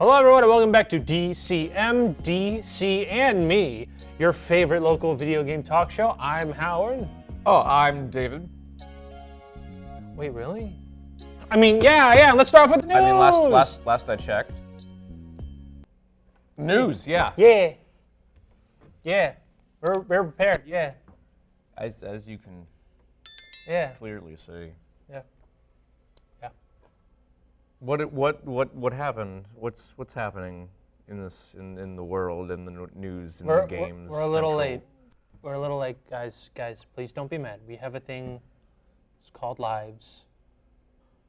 Hello everyone and welcome back to DCM, DC and me, your favorite local video game talk show. I'm Howard. Oh, I'm David. Wait, really? I mean, yeah, let's start off with the news! I mean, last I checked. News, yeah. Yeah. We're prepared, yeah. As you can clearly see. Yeah. What happened? What's happening in the world, in the news, in the games? We're a little late. We're a little late, guys. Guys, please don't be mad. We have a thing. It's called lives.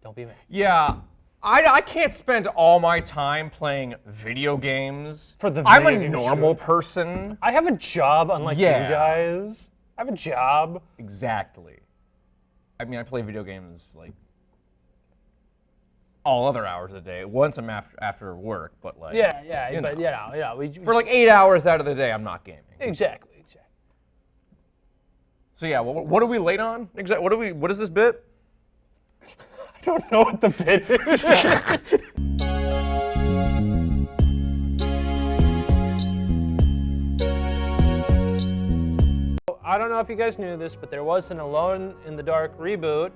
Don't be mad. Yeah, I can't spend all my time playing video games. I'm a normal person. I have a job, unlike you guys. I have a job. Exactly. I mean, I play video games like all other hours of the day. Once I'm after work, but like For like 8 hours out of the day, I'm not gaming. Exactly. So yeah, what are we late on? What is this bit? I don't know what the bit is. I don't know if you guys knew this, but there was an Alone in the Dark reboot.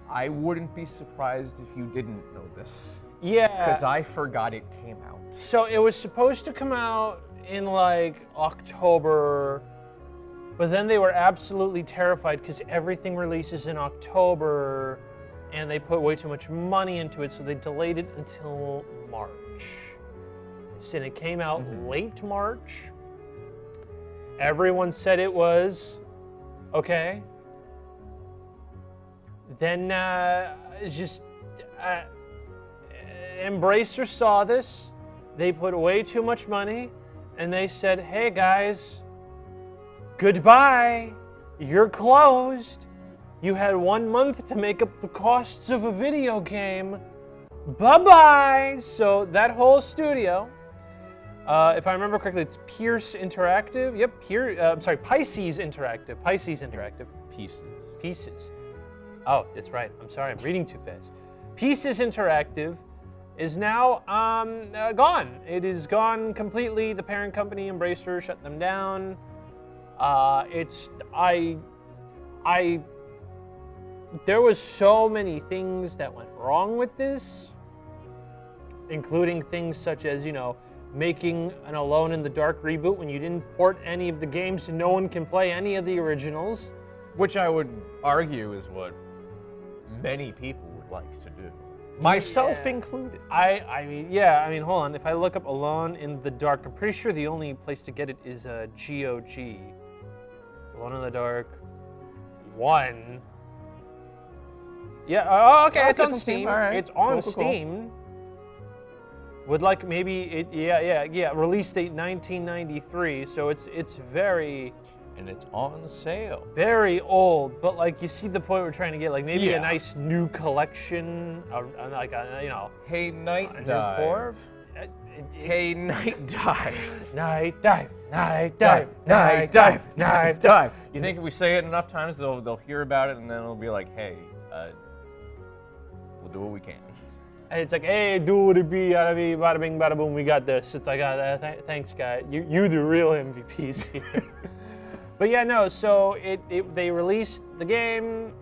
I wouldn't be surprised if you didn't know this. Yeah. Because I forgot it came out. So it was supposed to come out in like October, but then they were absolutely terrified because everything releases in October and they put way too much money into it, so they delayed it until March. And it came out late March. Everyone said it was okay. Then Embracer saw this. They put way too much money, and they said, "Hey guys, goodbye. You're closed. You had 1 month to make up the costs of a video game. Bye-bye." So that whole studio, if I remember correctly, it's Pierce Interactive. Yep, Pisces Interactive. Pieces. Oh, that's right. I'm sorry, I'm reading too fast. Pieces Interactive is now gone. It is gone completely. The parent company, Embracer, shut them down. There was so many things that went wrong with this, including things such as, making an Alone in the Dark reboot when you didn't port any of the games and no one can play any of the originals. Which I would argue is what many people would like to do. Myself included. I mean, hold on. If I look up Alone in the Dark, I'm pretty sure the only place to get it is GOG. Alone in the Dark 1. Yeah, okay, it's on Steam. Right. It's on Cool. Steam. With like maybe release date 1993, so it's very... And it's on sale. Very old, but like you see the point we're trying to get, like maybe a nice new collection, like Hey, Night Dive. Hey, Night Dive. Night Dive. You think if we say it enough times, they'll hear about it, and then it'll be like, hey, we'll do what we can. And it's like, hey, do what it be, bada bing, bada boom, we got this. It's like, thanks, guy. You the real MVPs here. But yeah, no, so they released the game.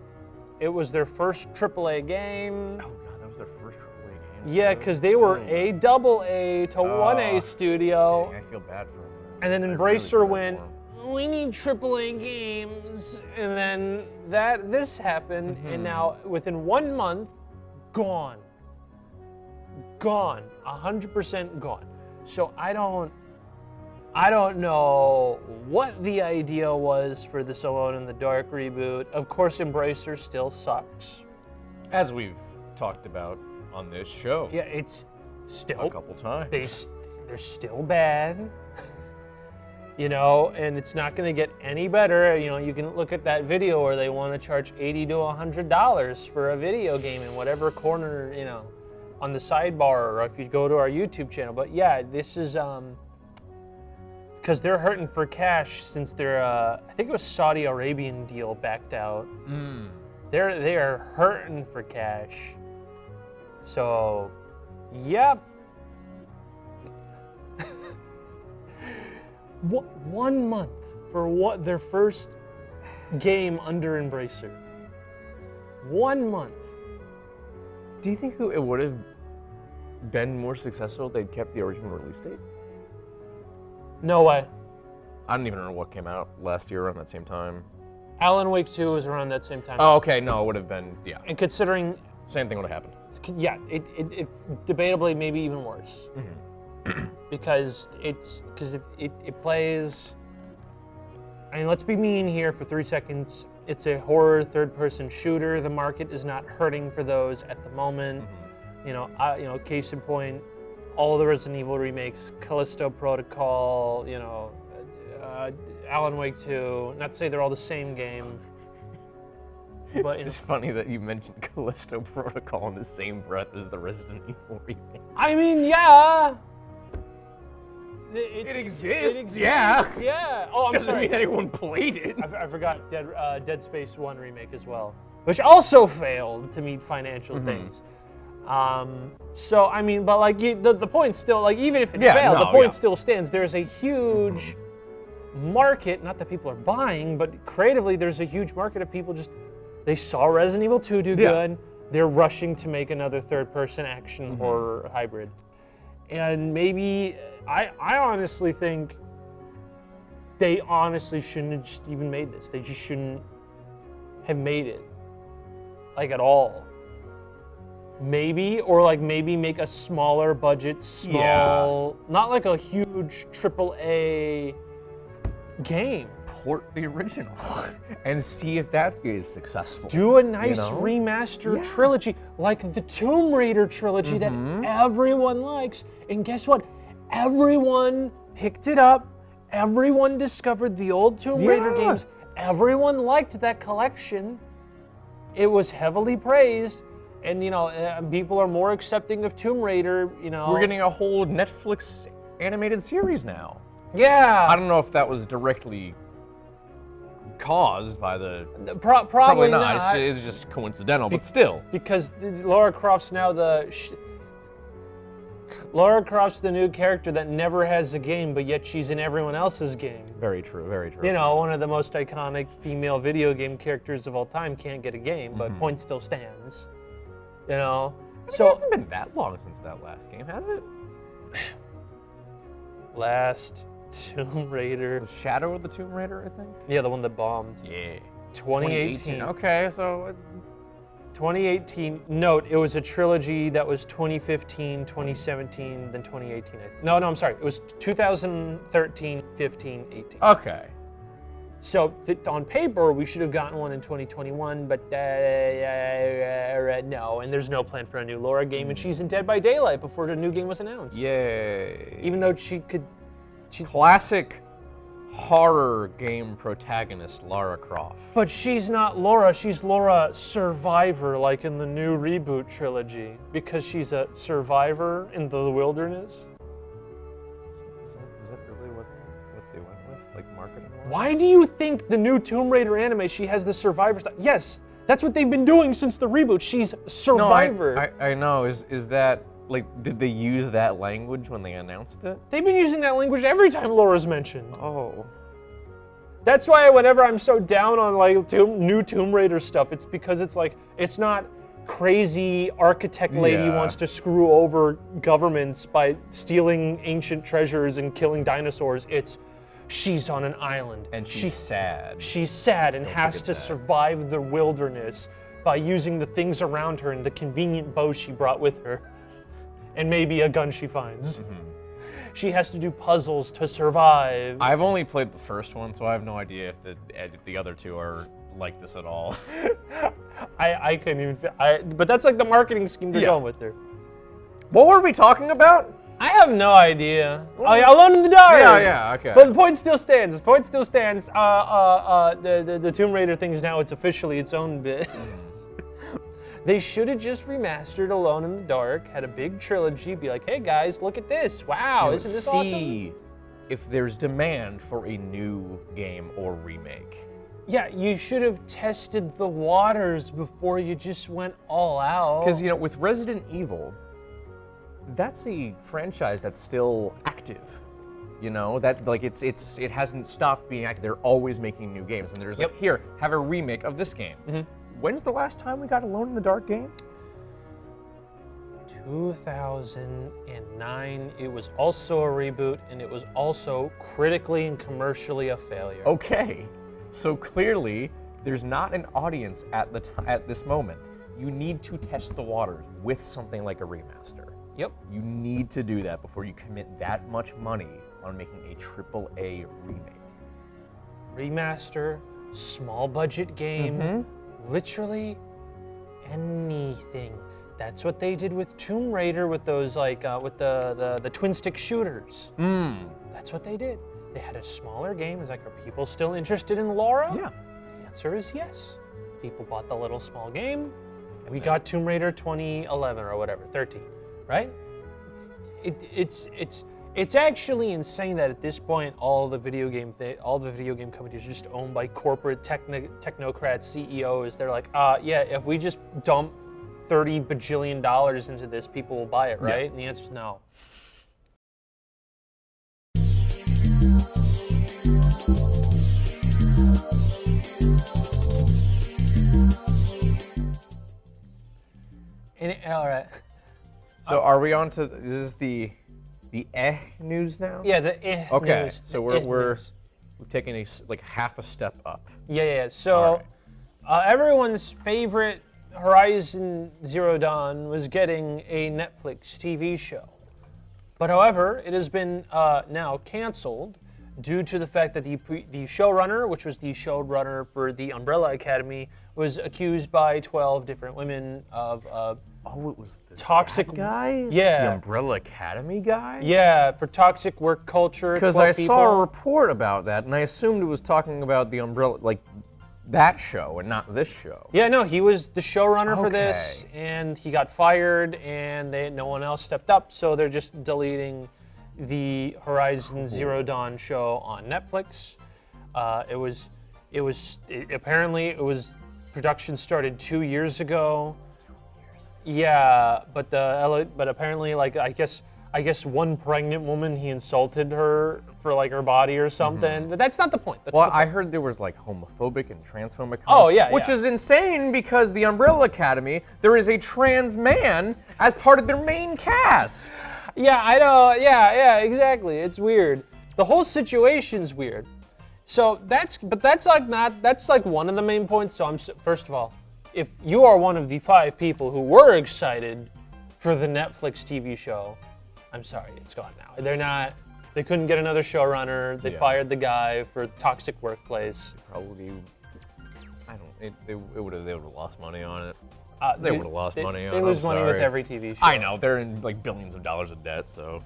It was their first AAA game. Oh god, that was their first AAA game. Yeah, because they were a AA to 1A studio. Dang, I feel bad for them. And then Embracer went, we need AAA games. And then this happened, and now within 1 month, gone. 100% gone. So I don't know what the idea was for this Alone in the Dark reboot. Of course, Embracer still sucks. As we've talked about on this show. Yeah, it's still... a couple times. They're still bad. And it's not going to get any better. You can look at that video where they want to charge $80 to $100 for a video game in whatever corner, on the sidebar, or if you go to our YouTube channel. But yeah, this is... because they're hurting for cash since their, I think it was Saudi Arabian deal backed out. They are hurting for cash. So, yep. 1 month for their first game under Embracer. 1 month. Do you think it would have been more successful if they'd kept the original release date? No way. I don't even know what came out last year around that same time. Alan Wake 2 was around that same time. Oh, okay. No, it would have been, yeah. And considering... Same thing would have happened. Yeah, it debatably maybe even worse. Because it plays... I mean, let's be mean here for 3 seconds. It's a horror third-person shooter. The market is not hurting for those at the moment. You know, case in point, all the Resident Evil remakes, Callisto Protocol, you know, Alan Wake 2. Not to say they're all the same game. But It's funny that you mentioned Callisto Protocol in the same breath as the Resident Evil remake. I mean, yeah. It exists, yeah. Yeah. Oh, I'm Doesn't sorry. mean anyone played it. I forgot Dead Space 1 remake as well, which also failed to meet financial things. So I mean, but like the point still, like even if it failed, the point still stands. There's a huge market, not that people are buying, but creatively there's a huge market of people they saw Resident Evil 2 do good. They're rushing to make another third-person action horror hybrid. And maybe, I honestly think they honestly shouldn't have just even made this. They just shouldn't have made it, like at all. Maybe, or like maybe make a smaller budget, not like a huge AAA game. Port the original and see if that is successful. Do a nice remaster trilogy, like the Tomb Raider trilogy that everyone likes. And guess what? Everyone picked it up. Everyone discovered the old Tomb Raider games. Everyone liked that collection. It was heavily praised. And, you know, people are more accepting of Tomb Raider, you know. We're getting a whole Netflix animated series now. Yeah. I don't know if that was directly caused by the... Probably not. It's just coincidental, but still. Because Lara Croft's now Lara Croft's the new character that never has a game, but yet she's in everyone else's game. Very true, very true. You know, one of the most iconic female video game characters of all time can't get a game, but point still stands. You know? It hasn't been that long since that last game, has it? Last Tomb Raider. Was Shadow of the Tomb Raider, I think? Yeah, the one that bombed. Yeah. 2018. Okay, so... 2018. Note, it was a trilogy that was 2015, 2017, then 2018. No, I'm sorry. It was 2013, 15, 18. Okay. So on paper, we should have gotten one in 2021, but no. And there's no plan for a new Laura game, and she's in Dead by Daylight before the new game was announced. Yay. Even though she could... Classic horror game protagonist, Lara Croft. But she's not Laura, she's Laura Survivor, like in the new reboot trilogy, because she's a survivor in the wilderness. Is that really what they went with, like marketing-wise? Why do you think the new Tomb Raider anime, she has the survivor stuff? Yes, that's what they've been doing since the reboot. She's survivor. No, I know. Is that, like, did they use that language when they announced it? They've been using that language every time Laura's mentioned. Oh. That's why whenever I'm so down on like new Tomb Raider stuff, it's because it's like, it's not crazy architect lady wants to screw over governments by stealing ancient treasures and killing dinosaurs. It's, she's on an island. And she's sad. She's sad and has to survive the wilderness by using the things around her and the convenient bow she brought with her. And maybe a gun she finds. She has to do puzzles to survive. I've only played the first one, so I have no idea if the other two are like this at all. I couldn't even, but that's like the marketing scheme they're going with there. What were we talking about? I have no idea. Alone in the Dark! Yeah, okay. But the point still stands. The point still stands. The Tomb Raider thing is now, it's officially its own bit. They should have just remastered Alone in the Dark, had a big trilogy, be like, hey guys, look at this. Wow, isn't this awesome? See if there's demand for a new game or remake. Yeah, you should have tested the waters before you just went all out. Because, you know, with Resident Evil, that's a franchise that's still active. You know, that like it hasn't stopped being active. They're always making new games, and there's like, here, have a remake of this game. When's the last time we got a Alone in the Dark game? 2009. It was also a reboot, and it was also critically and commercially a failure. Okay, so clearly there's not an audience at this moment. You need to test the waters with something like a remaster. Yep. You need to do that before you commit that much money on making a AAA remake. Remaster, small budget game, literally anything. That's what they did with Tomb Raider with those with the twin stick shooters. That's what they did. They had a smaller game. It's like, are people still interested in Laura? Yeah. The answer is yes. People bought the little small game. And we got Tomb Raider 2011 or whatever, 13, right? It's actually insane that at this point all the video game companies are just owned by corporate technocrats, CEOs. They're like, yeah, if we just dump $30 bajillion into this, people will buy it, right? Yeah. And the answer is no. All right. So are we on to, is this the news now? Yeah, the okay. news. So we've taken like half a step up. Yeah. So everyone's favorite Horizon Zero Dawn was getting a Netflix TV show. But however, it has been now canceled due to the fact that the showrunner, which was the showrunner for the Umbrella Academy, was accused by 12 different women of it was the toxic guy? Yeah. The Umbrella Academy guy? Yeah, for toxic work culture. Because I saw a report about that, and I assumed it was talking about the Umbrella, like that show, and not this show. Yeah, no, he was the showrunner for this, and he got fired, and no one else stepped up, so they're just deleting the Horizon Zero Dawn show on Netflix. Apparently production started 2 years ago. Yeah, but apparently, like, I guess one pregnant woman, he insulted her for like her body or something. But that's not the point. I heard there was like homophobic and transphobic comments. Oh yeah, which is insane because the Umbrella Academy, there is a trans man as part of their main cast. Yeah, I know. Yeah, exactly. It's weird. The whole situation's weird. So that's like one of the main points. So first of all, if you are one of the 5 people who were excited for the Netflix TV show, I'm sorry, it's gone now. They couldn't get another showrunner. They fired the guy for toxic workplace. Probably, they would have lost money on it. They would have lost money on it. They lose money with every TV show. I know, they're in like billions of dollars of debt, so.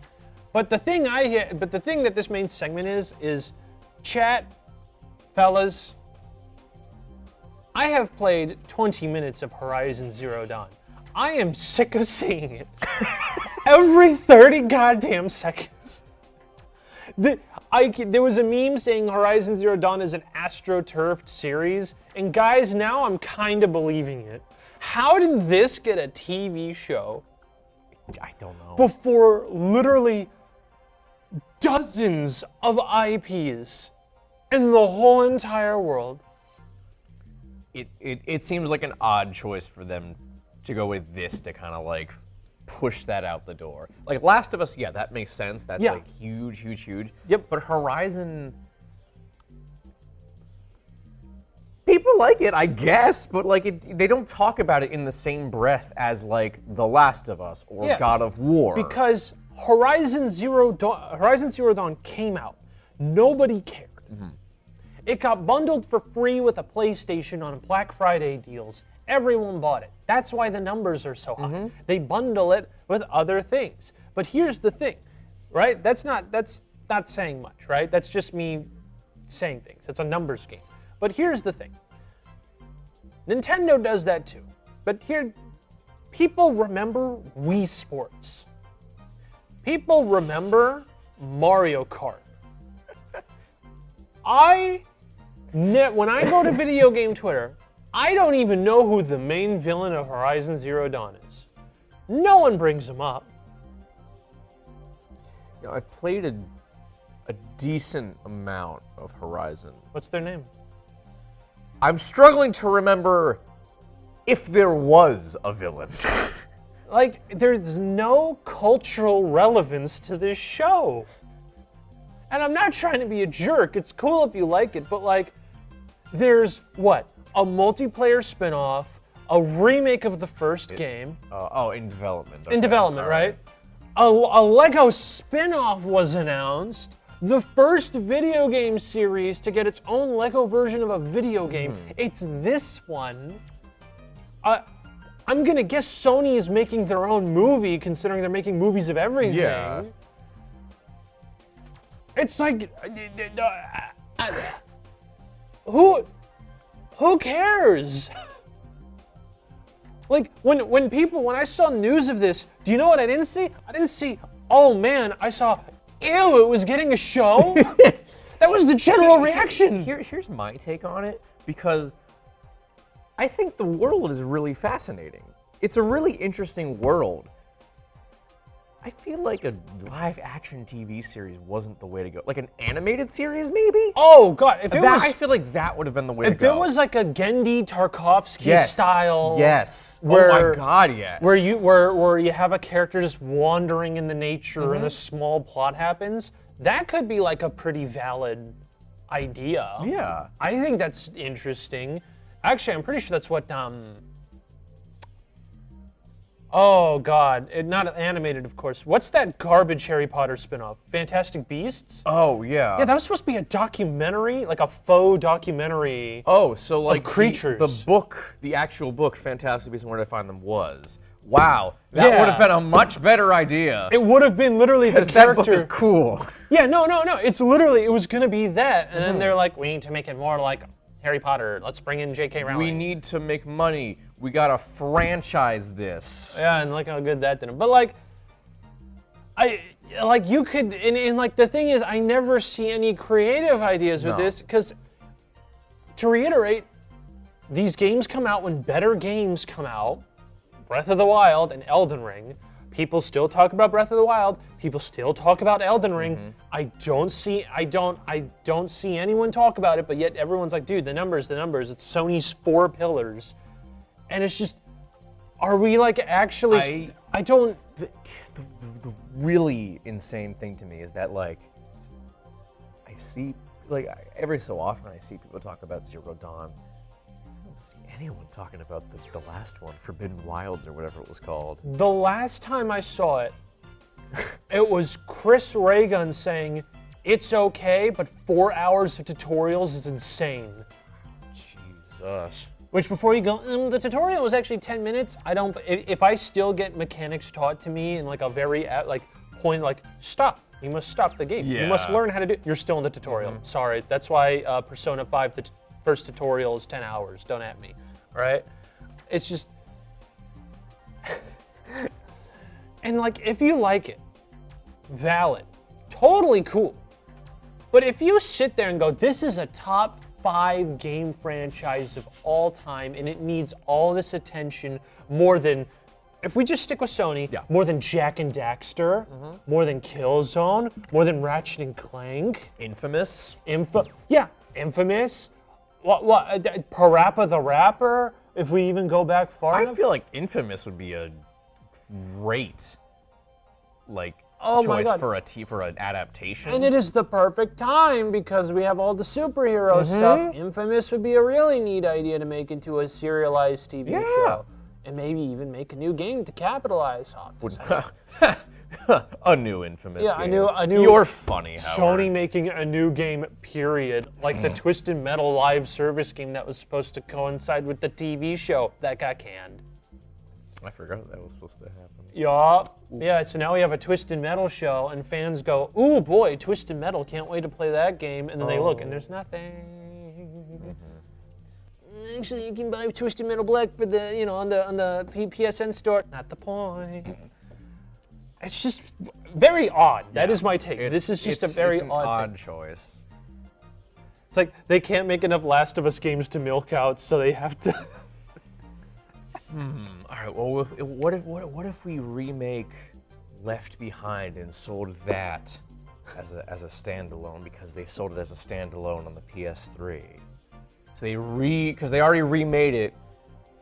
But the thing that this main segment is, chat, fellas, I have played 20 minutes of Horizon Zero Dawn. I am sick of seeing it every 30 goddamn seconds. There was a meme saying Horizon Zero Dawn is an astroturfed series, and guys, now I'm kind of believing it. How did this get a TV show? I don't know. Before literally dozens of IPs in the whole entire world. It seems like an odd choice for them to go with this to kind of like push that out the door. Like Last of Us, yeah, that makes sense. That's like huge. Yep. But Horizon, people like it, I guess, but like they don't talk about it in the same breath as like The Last of Us or God of War. Because Horizon Zero Dawn came out. Nobody cared. It got bundled for free with a PlayStation on Black Friday deals. Everyone bought it. That's why the numbers are so high. They bundle it with other things. But here's the thing, right? That's not saying much, right? That's just me saying things. It's a numbers game. But here's the thing. Nintendo does that too. But here, people remember Wii Sports. People remember Mario Kart. When I go to video game Twitter, I don't even know who the main villain of Horizon Zero Dawn is. No one brings him up. You know, I've played a decent amount of Horizon. What's their name? I'm struggling to remember if there was a villain. Like, there's no cultural relevance to this show. And I'm not trying to be a jerk. It's cool if you like it, but like, there's what? A multiplayer spin-off, a remake of the first game. In development. In development, right? A Lego spin-off was announced. The first video game series to get its own Lego version of a video game. It's this one. I'm gonna guess Sony is making their own movie, considering they're making movies of everything. Yeah. It's like, who cares? Like, when I saw news of this, do you know what I didn't see? I didn't see, oh man, I saw, ew, it was getting a show? That was the general reaction. Here's my take on it, because I think the world is really fascinating. It's a really interesting world. I feel like a live-action TV series wasn't the way to go. Like an animated series, maybe? Oh God, if it was, I feel like that would have been the way to if go. it was like a Gendy Tarkovsky style, yes, where, oh my God, yes, where you have a character just wandering in the nature and a small plot happens, that could be like a pretty valid idea. Yeah, I think that's interesting. Actually, I'm pretty sure that's what oh God, not animated, of course. What's that garbage Harry Potter spinoff? Fantastic Beasts? Oh yeah. Yeah, that was supposed to be a documentary, like a faux documentary. Oh, so like creatures. The book, the actual book, Fantastic Beasts and Where to Find Them was. Wow, that would have been a much better idea. It would have been literally the character. That book is cool. Yeah, no. It's literally, it was gonna be that, and then they're like, we need to make it more like Harry Potter. Let's bring in J.K. Rowling. We need to make money. We gotta franchise this. Yeah, and look how good that did. But like, you could, and like the thing is, I never see any creative ideas with this, because to reiterate, these games come out when better games come out. Breath of the Wild and Elden Ring. People still talk about Breath of the Wild. People still talk about Elden Ring. I don't see anyone talk about it, but yet everyone's like, dude, the numbers. It's Sony's 4 pillars. And it's just, are we like actually, I don't. The really insane thing to me is that like, I see, like every so often I see people talk about Zero Dawn. I don't see anyone talking about the last one, Forbidden Wilds or whatever it was called. The last time I saw it, it was Chris Reagan saying, it's okay, but 4 hours of tutorials is insane. Jesus. Which before you go, the tutorial was actually 10 minutes. If I still get mechanics taught to me in like a very point, like stop, you must stop the game. Yeah. You must learn how to do it. You're still in the tutorial. Sorry, that's why Persona 5, the first tutorial is 10 hours. Don't at me, all right? It's just, and like if you like it, valid, totally cool. But if you sit there and go, this is a top 5 game franchise of all time, and it needs all this attention more than, if we just stick with Sony, more than Jak and Daxter, more than Killzone, more than Ratchet and Clank. Infamous. Infamous. What? Parappa the Rapper, if we even go back far enough. I feel like Infamous would be a great, like, Oh my choice God. for an adaptation. And it is the perfect time because we have all the superhero stuff. Infamous would be a really neat idea to make into a serialized TV show. And maybe even make a new game to capitalize on this. A new Infamous game. a new. You're funny, Howard. Sony making a new game, period. Like the Twisted Metal live service game that was supposed to coincide with the TV show that got canned. I forgot that was supposed to happen. Yeah. Yeah, so now we have a Twisted Metal show, and fans go, ooh boy, Twisted Metal, can't wait to play that game. And then they look, and there's nothing. Actually, you can buy Twisted Metal Black for the, on the PSN store. Not the point. It's just very odd. That is my take. This is just a very odd choice. It's like they can't make enough Last of Us games to milk out, so they have to. All right. Well, what if we remake Left Behind and sold that as a standalone because they sold it as a standalone on the PS3. So because they already remade it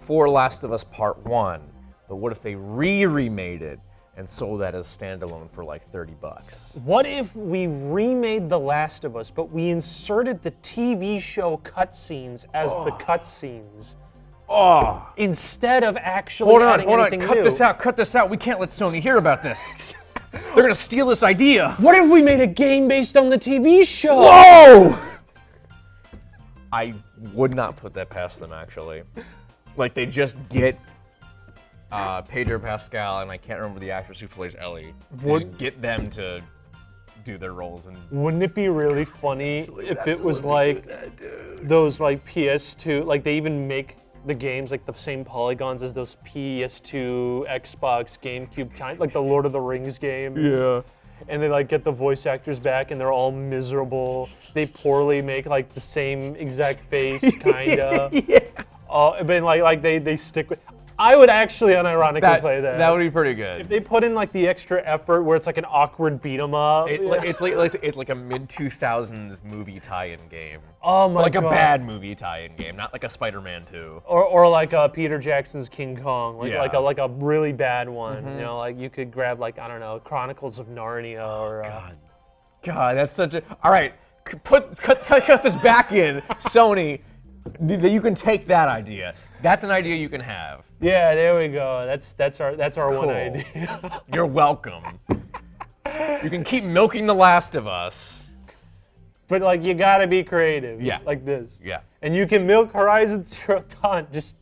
for Last of Us Part 1. But what if they remade it and sold that as standalone for like $30? What if we remade The Last of Us, but we inserted the TV show cutscenes as the cutscenes? Oh! Instead of actually adding anything cut new. cut this out. We can't let Sony hear about this. They're gonna steal this idea. What if we made a game based on the TV show? Whoa! I would not put that past them, actually. Like, they just get Pedro Pascal, and I can't remember the actress who plays Ellie. Just get them to do their roles. And wouldn't it be really funny if it was like those like PS2, like they even make the games like the same polygons as those PS2, Xbox, GameCube kind, like the Lord of the Rings games. yeah. And they like get the voice actors back and they're all miserable. They poorly make like the same exact face, kinda. Yeah. But like they stick with. I would actually unironically play that. That would be pretty good. If they put in like the extra effort where it's like an awkward beat 'em up. It's like a mid-2000s movie tie-in game. Oh my like god. a bad movie tie-in game, not like a Spider-Man 2. Or like Peter Jackson's King Kong, Yeah. like a really bad one. You know, like you could grab like I don't know, Chronicles of Narnia or. God, that's such a. All right, cut this back in, Sony. You can take that idea. That's an idea you can have. Yeah, there we go. That's our one Cool. idea. You're welcome. You can keep milking The Last of Us. But like you gotta be creative. Yeah. Like this. Yeah. And you can milk Horizon Zero Dawn just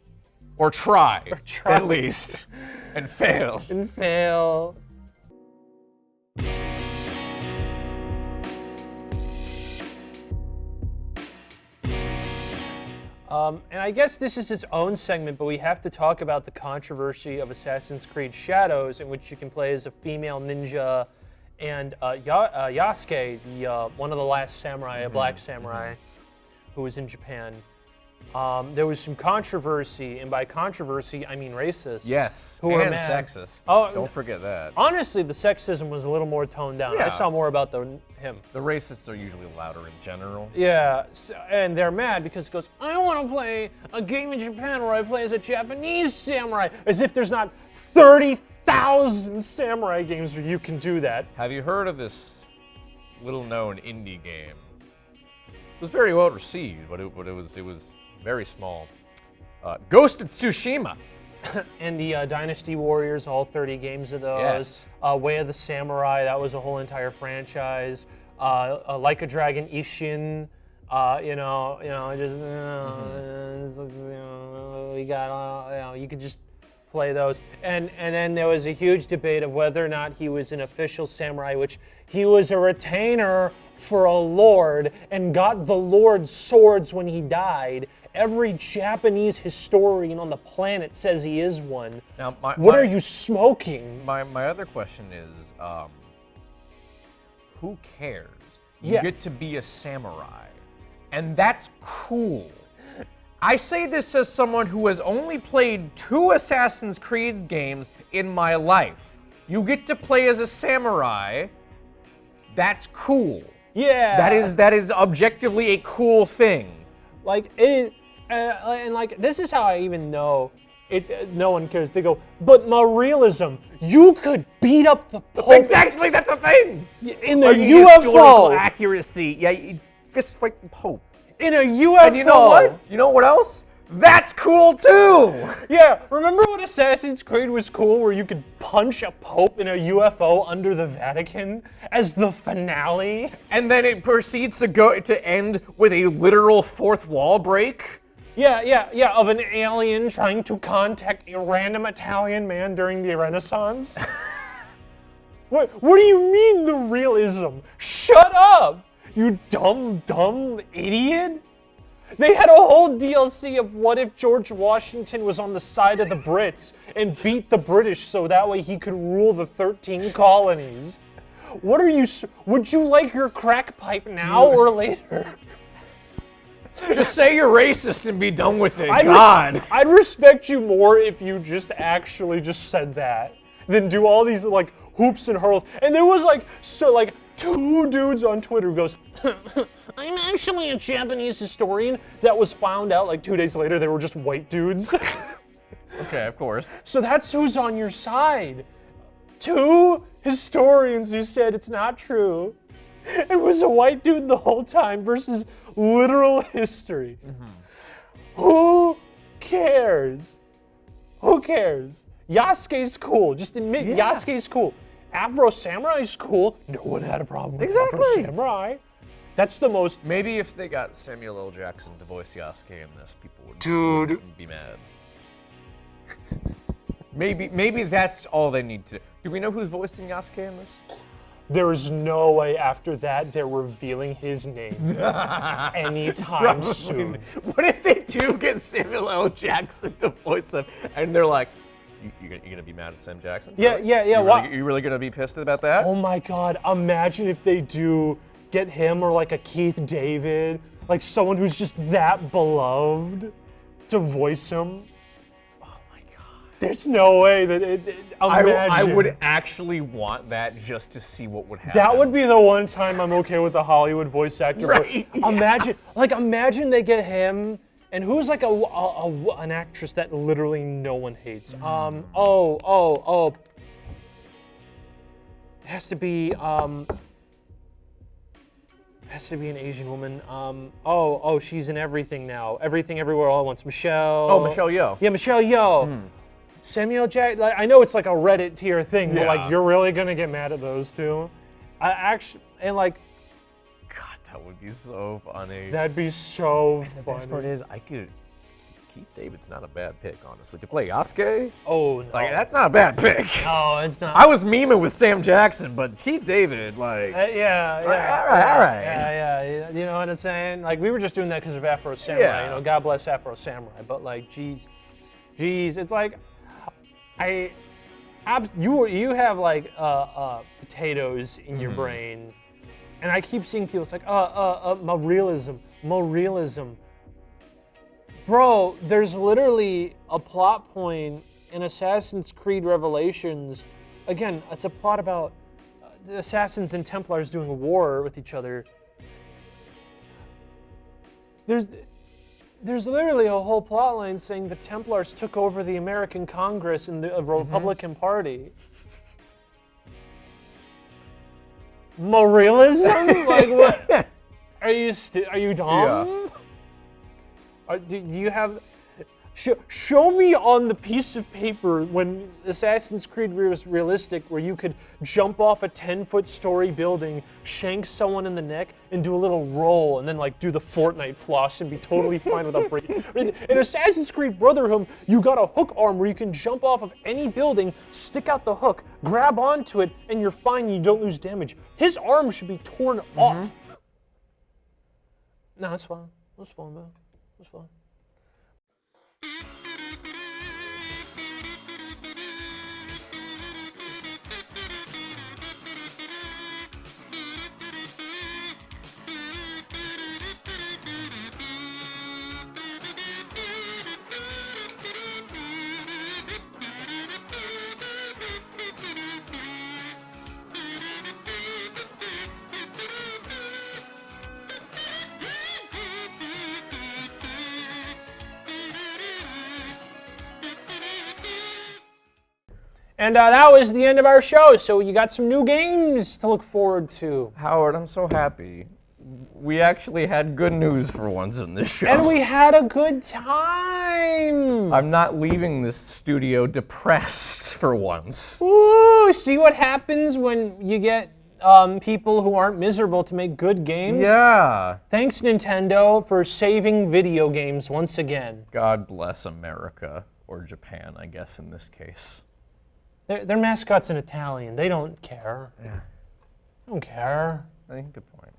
Or try. try. At least. And fail. and fail. And I guess this is its own segment, but we have to talk about the controversy of Assassin's Creed Shadows, in which you can play as a female ninja, and Yasuke, one of the last samurai, a black samurai, who was in Japan. There was some controversy, and by controversy, I mean racist. Yes. Who were and mad. sexist. Oh, Don't forget that. Honestly, the sexism was a little more toned down. I Yeah. saw more about him. The racists are usually louder in general. Yeah, and they're mad because it goes, I want to play a game in Japan where I play as a Japanese samurai, as if there's not 30,000 samurai games where you can do that. Have you heard of this little-known indie game? It was very well received, but it was very small. Ghost of Tsushima. And the Dynasty Warriors, all 30 games of those. Yes. Way of the Samurai, that was a whole entire franchise. Like a Dragon Ishin, we got, you could just play those. And then there was a huge debate of whether or not he was an official samurai, which he was a retainer for a lord and got the lord's swords when he died. Every Japanese historian on the planet says he is one. Now, what are you smoking? My other question is, who cares? You Yeah. get to be a samurai, and that's cool. I say this as someone who has only played 2 Assassin's Creed games in my life. You get to play as a samurai. That's cool. Yeah. That is objectively a cool thing. Like it is, and like this is how I even know it. No one cares. They go, but my realism. You could beat up the Pope Exactly, that's the thing. in the Historical UFO. accuracy. Yeah, you fist fight the Pope. In a UFO. And you know what? You know what else? That's cool too. Yeah. Remember when Assassin's Creed was cool, where you could punch a Pope in a UFO under the Vatican as the finale? And then it proceeds to end with a literal fourth wall break. Yeah, of an alien trying to contact a random Italian man during the Renaissance. What do you mean the realism? Shut up, you dumb idiot. They had a whole DLC of what if George Washington was on the side of the Brits and beat the British so that way he could rule the 13 colonies. What are you, would you like your crack pipe now or later? Just say you're racist and be done with it. I'd respect you more if you just actually just said that than do all these like, hoops and hurls. And there was like, so like 2 dudes on Twitter who goes, I'm actually a Japanese historian. That was found out like 2 days later, they were just white dudes. Okay, of course. So that's who's on your side. 2 historians who said it's not true. It was a white dude the whole time versus literal history. Who cares? Who cares? Yasuke's cool. Just admit Yasuke's cool. Afro Samurai's cool. No one had a problem with Afro Samurai. That's the most. Maybe if they got Samuel L. Jackson to voice Yasuke in this, people would be mad. Maybe that's all they need to. Do we know who's voicing Yasuke in this? There is no way after that they're revealing his name anytime soon. What if they do get Samuel L. Jackson to voice him, and they're like, "You gonna be mad at Sam Jackson? Yeah. You really gonna be pissed about that?" Oh my God! Imagine if they do get him or like a Keith David, like someone who's just that beloved, to voice him. There's no way that I would actually want that just to see what would happen. That would be the one time I'm okay with a Hollywood voice actor. Right? Imagine they get him, and who's like an actress that literally no one hates. It has to be an Asian woman. She's in everything now. Everything, Everywhere, All at Once. Michelle. Oh, Michelle Yeoh. Yeah, Michelle Yeoh. Samuel Jackson. Like, I know it's like a Reddit tier thing, but like you're really gonna get mad at those 2? God, that would be so funny. That'd be so funny. The best part is, Keith David's not a bad pick, honestly. To play Yasuke? Oh no. Like, that's not a bad pick. No, it's not. I was memeing with Sam Jackson, but Keith David, like. All right. Yeah. You know what I'm saying? Like, we were just doing that because of Afro Samurai. Yeah. You know, God bless Afro Samurai. But like, geez, it's like, you have like potatoes in your brain, and I keep seeing people. It's like, more realism. Bro, there's literally a plot point in Assassin's Creed Revelations. Again, it's a plot about the Assassins and Templars doing war with each other. There's literally a whole plot line saying the Templars took over the American Congress and the Republican Party. More realism? Like what? Are you dumb? Yeah. Do you have? Show me on the piece of paper when Assassin's Creed was realistic, where you could jump off a 10-foot story building, shank someone in the neck, and do a little roll, and then like do the Fortnite floss and be totally fine without breaking. In Assassin's Creed Brotherhood, you got a hook arm where you can jump off of any building, stick out the hook, grab onto it, and you're fine. You don't lose damage. His arm should be torn off. No, it's fine. It's fine, man. It's fine. And that was the end of our show, so you got some new games to look forward to. Howard, I'm so happy. We actually had good news for once in this show. And we had a good time. I'm not leaving this studio depressed for once. Ooh, see what happens when you get people who aren't miserable to make good games? Yeah. Thanks, Nintendo, for saving video games once again. God bless America, or Japan, I guess, in this case. Their mascot's in Italian. They don't care. Yeah. They don't care. I think good point.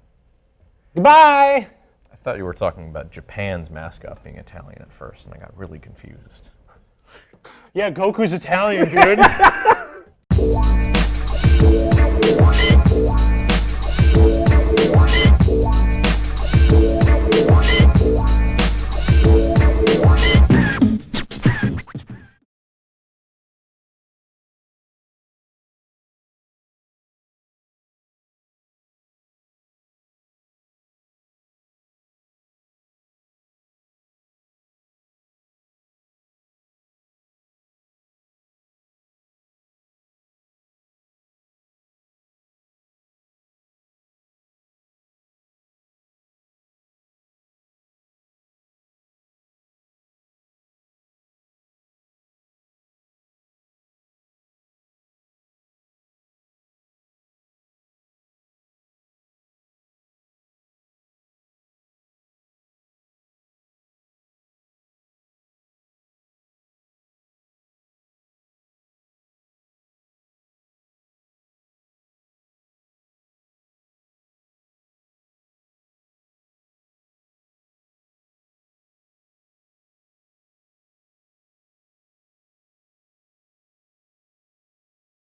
Goodbye! I thought you were talking about Japan's mascot being Italian at first, and I got really confused. Yeah, Goku's Italian, dude.